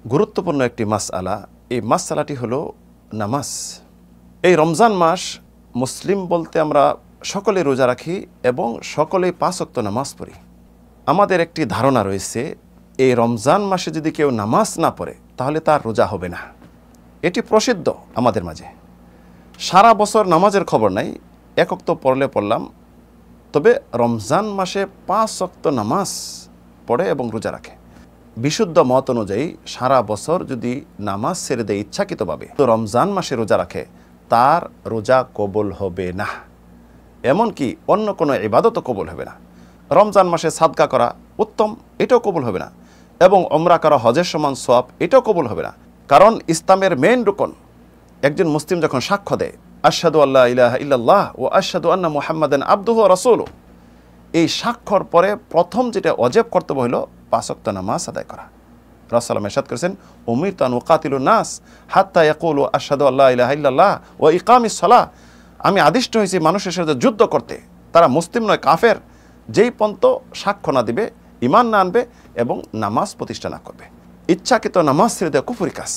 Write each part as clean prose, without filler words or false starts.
গুরুত্বপূর্ণ একটি মাসআলা। এই মাসআলাটি হলো নামাজ। এই রমজান মাস মুসলিম বলতে আমরা সকলে রোজা রাখি এবং সকলেই 5 ওয়াক্ত নামাজ পড়ি। আমাদের একটি ধারণা রয়েছে, এই রমজান মাসে যদি কেউ নামাজ না পড়ে তাহলে তার রোজা হবে না। এটি প্রসিদ্ধ আমাদের মাঝে। সারা বছর নামাজের খবর নাই, 1 ওয়াক্ত পড়লে পড়লাম, তবে রমজান মাসে 5 ওয়াক্ত নামাজ পড়ে এবং রোজা রাখে। বিশুদ্ধ মত অনুযায়ী সারা বছর যদি নামাজ ছেড়ে দেয় ইচ্ছাকৃতভাবে, তো রমজান মাসে রোজা রাখে, তার রোজা কবুল হবে না। এমনকি অন্য কোনো ইবাদতও কবুল হবে না। রমজান মাসে সাদকা করা উত্তম, এটাও কবুল হবে না, এবং উমরা করা হজের সমান সওয়াব, এটাও কবুল হবে না। কারণ ইসলামের মেইন রুকন, একজন মুসলিম যখন সাক্ষ্য দেয় আশহাদু আল্লা ইলাহা ইল্লাল্লাহ ও আশহাদু আন্না মুহাম্মাদান আবদুহু ওয়া রাসূলুহু, এই সাক্ষ্যর পরে প্রথম যেটা ওয়াজিব কর্তব্য হলো 5 ওয়াক্ত নামাজ আদায় করা। রাসূলুল্লাহ সাল্লাল্লাহু আলাইহি ওয়াসাল্লাম ইরশাদ করেছেন, উমিরতু আন উকাতিলুন নাস হাত্তা ইয়াকুলু আশহাদু আল্লা ইলাহা ইল্লাল্লাহ ওয়া ইকামিস সালাহ, আমি আদিষ্ট হয়েছি মানুষের সাথে যুদ্ধ করতে, তারা মুসলিম নয় কাফের, যেই পর্যন্ত সাক্ষ্য না দিবে, ঈমান না আনবে এবং নামাজ প্রতিষ্ঠা না করবে। ইচ্ছাকৃত নামাজ ছেড়ে দেওয়া কুফরি কাজ।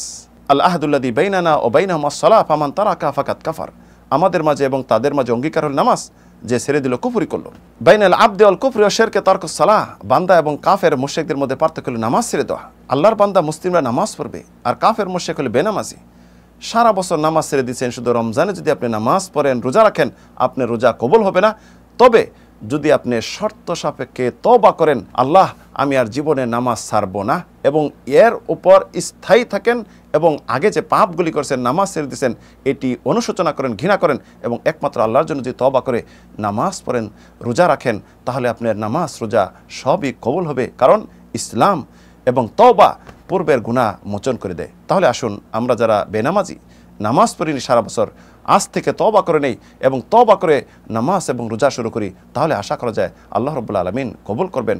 আল আহদুল্লাযী বাইনানা ওয়া বাইনাহুম আস-সালাহ ফামান তারাকা ফাকাদ কাফার, আমাদের মাঝে এবং তাদের মাঝে অঙ্গীকার হল নামাজ, যে ছেড়ে দিল কুফরি করলো। বাইনাল আবদি ওয়াল কুফরি ওয়া শিরকে তারকুস সালাহ, বান্দা এবং কাফের মুশরিকদের মধ্যে পার্থক্য হলো নামাজ ছেড়ে দেওয়া। আল্লাহর বান্দা মুসলিমরা নামাজ পড়বে, আর কাফের মুশরিক হলো বেনামাজি। সারা বছর নামাজ ছেড়ে দিচ্ছেন, শুধু রমজানে যদি আপনি নামাজ পড়েন, রোজা রাখেন, আপনার রোজা কবুল হবে না। তবে যদি আপনি শর্ত সাপেক্ষে তওবা করেন, আল্লাহ আমি আর জীবনে নামাজ ছাড়ব না, এবং এর উপর স্থায়ী থাকেন, এবং আগে যে পাপগুলি করেছেন, নামাজ ছেড়ে দিয়েছেন, এটি অনুশোচনা করেন, ঘৃণা করেন, এবং একমাত্র আল্লাহর জন্য যদি তওবা করে নামাজ পড়েন, রোজা রাখেন, তাহলে আপনার নামাজ রোজা সবই কবুল হবে। কারণ ইসলাম এবং তওবা পূর্বের গুনাহ মোচন করে দেয়। তাহলে আসুন, আমরা যারা বেনামাজি, নামাজ পড়িনি সারা বছর, আজ থেকে তওবা করে নেই এবং তওবা করে নামাজ এবং রোজা শুরু করি, তাহলে আশা করা যায় আল্লাহ রাব্বুল আলামিন কবুল করবেন।